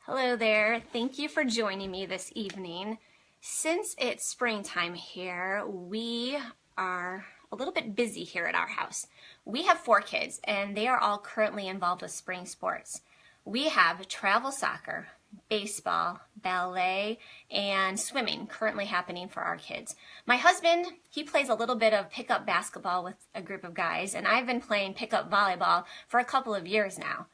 Hello there. Thank you for joining me this evening. Since it's springtime here, we are a little bit busy here at our house. We have 4 kids and they are all currently involved with spring sports. We have travel soccer, baseball, ballet, and swimming currently happening for our kids. My husband, he plays a little bit of pickup basketball with a group of guys, and I've been playing pickup volleyball for a couple of years now.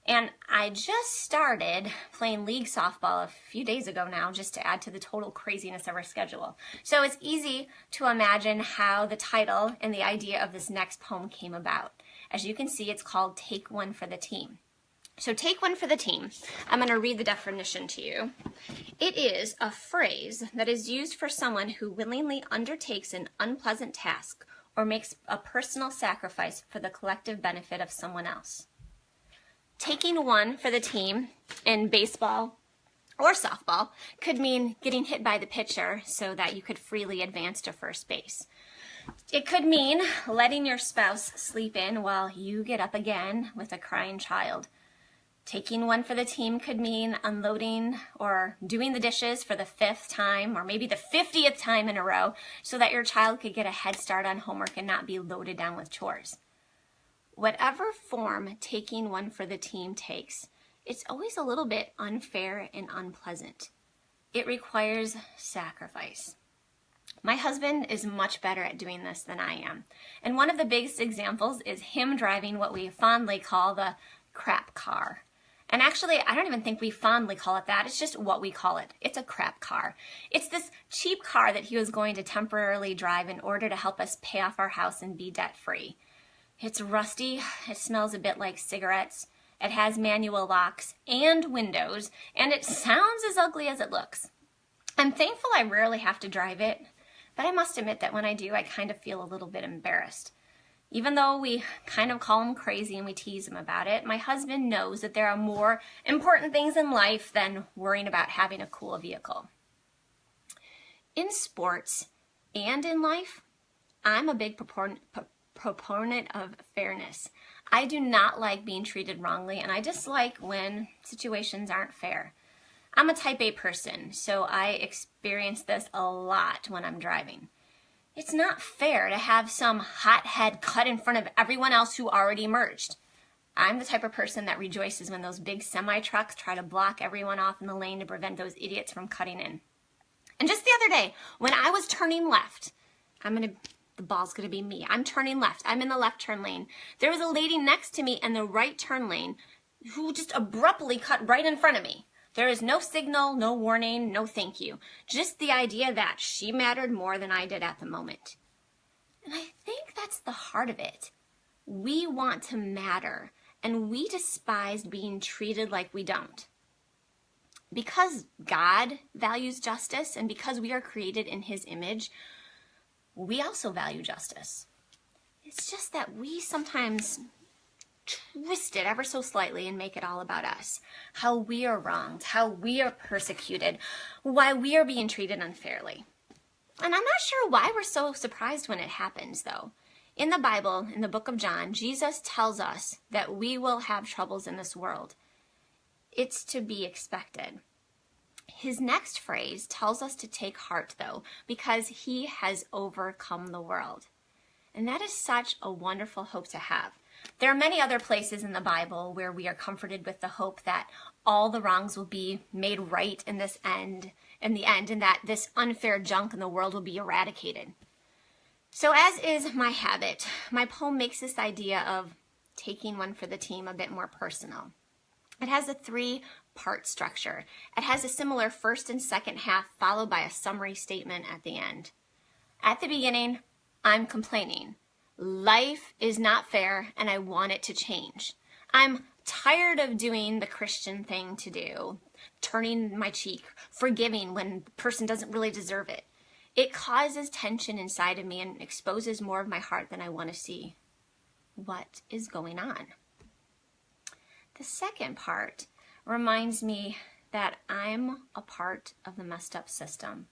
And I just started playing league softball a few days ago now, just to add to the total craziness of our schedule. So it's easy to imagine how the title and the idea of this next poem came about. As you can see, it's called Take One for the Team. So take one for the team. I'm going to read the definition to you. It is a phrase that is used for someone who willingly undertakes an unpleasant task or makes a personal sacrifice for the collective benefit of someone else. Taking one for the team in baseball or softball could mean getting hit by the pitcher so that you could freely advance to first base. It could mean letting your spouse sleep in while you get up again with a crying child. Taking one for the team could mean unloading or doing the dishes for the 5th time or maybe the 50th time in a row so that your child could get a head start on homework and not be loaded down with chores. Whatever form taking one for the team takes, it's always a little bit unfair and unpleasant. It requires sacrifice. My husband is much better at doing this than I am. And one of the biggest examples is him driving what we fondly call the crap car. And actually, I don't even think we fondly call it that. It's just what we call it. It's a crap car. It's this cheap car that he was going to temporarily drive in order to help us pay off our house and be debt-free. It's rusty, it smells a bit like cigarettes, it has manual locks and windows, and it sounds as ugly as it looks. I'm thankful I rarely have to drive it, but I must admit that when I do, I kind of feel a little bit embarrassed. Even though we kind of call him crazy and we tease him about it, my husband knows that there are more important things in life than worrying about having a cool vehicle. In sports and in life, I'm a big proponent of fairness. I do not like being treated wrongly, and I dislike when situations aren't fair. I'm a type A person, so I experience this a lot when I'm driving. It's not fair to have some hothead cut in front of everyone else who already merged. I'm the type of person that rejoices when those big semi-trucks try to block everyone off in the lane to prevent those idiots from cutting in. And just the other day, when I was turning left, the ball's going to be me. I'm turning left. I'm in the left turn lane. There was a lady next to me in the right turn lane who just abruptly cut right in front of me. There is no signal, no warning, no thank you. Just the idea that she mattered more than I did at the moment. And I think that's the heart of it. We want to matter, and we despise being treated like we don't. Because God values justice, and because we are created in His image, we also value justice. It's just that we sometimes twist it ever so slightly and make it all about us. How we are wronged, how we are persecuted, why we are being treated unfairly. And I'm not sure why we're so surprised when it happens, though. In the Bible, in the book of John, Jesus tells us that we will have troubles in this world. It's to be expected. His next phrase tells us to take heart, though, because He has overcome the world. And that is such a wonderful hope to have. There are many other places in the Bible where we are comforted with the hope that all the wrongs will be made right in the end, and that this unfair junk in the world will be eradicated. So as is my habit, my poem makes this idea of taking one for the team a bit more personal. It has a 3-part structure. It has a similar first and second half followed by a summary statement at the end. At the beginning, I'm complaining. Life is not fair and I want it to change. I'm tired of doing the Christian thing to do, turning my cheek, forgiving when the person doesn't really deserve it. It causes tension inside of me and exposes more of my heart than I want to see. What is going on? The second part reminds me that I'm a part of the messed up system.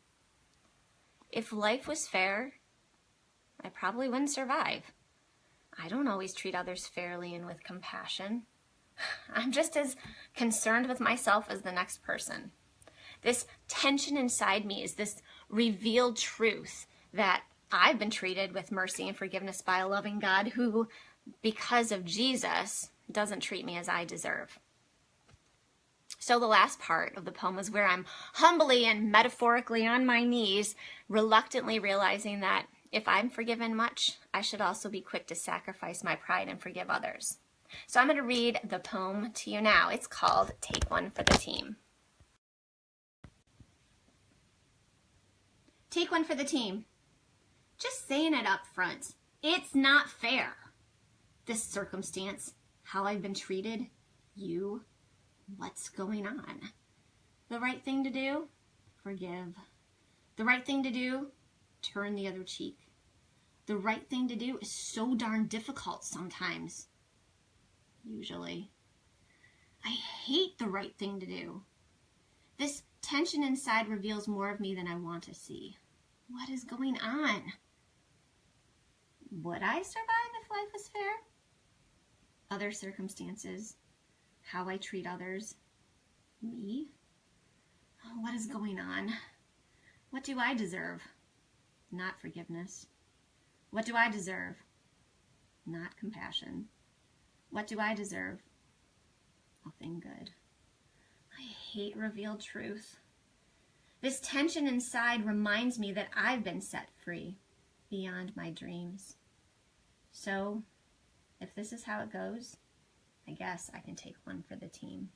If life was fair, I probably wouldn't survive. I don't always treat others fairly and with compassion. I'm just as concerned with myself as the next person. This tension inside me is this revealed truth that I've been treated with mercy and forgiveness by a loving God who, because of Jesus, doesn't treat me as I deserve. So the last part of the poem is where I'm humbly and metaphorically on my knees, reluctantly realizing that if I'm forgiven much, I should also be quick to sacrifice my pride and forgive others. So I'm going to read the poem to you now. It's called Take One for the Team. Take one for the team. Just saying it up front. It's not fair. This circumstance, how I've been treated, you, what's going on? The right thing to do? Forgive. The right thing to do? Turn the other cheek. The right thing to do is so darn difficult sometimes. Usually. I hate the right thing to do. This tension inside reveals more of me than I want to see. What is going on? Would I survive if life was fair? Other circumstances, how I treat others, me? Oh, what is going on? What do I deserve? Not forgiveness. What do I deserve? Not compassion. What do I deserve? Nothing good. I hate revealed truth. This tension inside reminds me that I've been set free beyond my dreams. So, if this is how it goes, I guess I can take one for the team.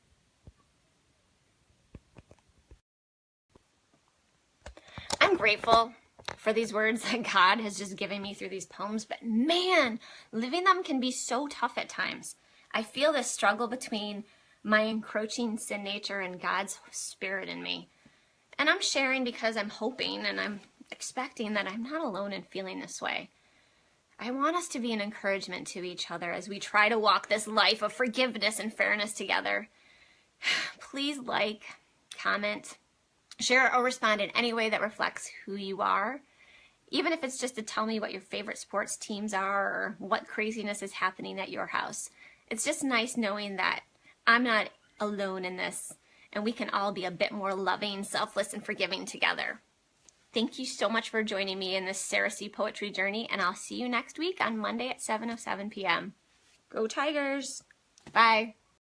I'm grateful for these words that God has just given me through these poems, but man, living them can be so tough at times. I feel this struggle between my encroaching sin nature and God's Spirit in me. And I'm sharing because I'm hoping and I'm expecting that I'm not alone in feeling this way. I want us to be an encouragement to each other as we try to walk this life of forgiveness and fairness together. Please like, comment, share or respond in any way that reflects who you are. Even if it's just to tell me what your favorite sports teams are or what craziness is happening at your house. It's just nice knowing that I'm not alone in this, and we can all be a bit more loving, selfless, and forgiving together. Thank you so much for joining me in this Sarah C. Poetry journey, and I'll see you next week on Monday at 7:07 p.m. Go Tigers! Bye!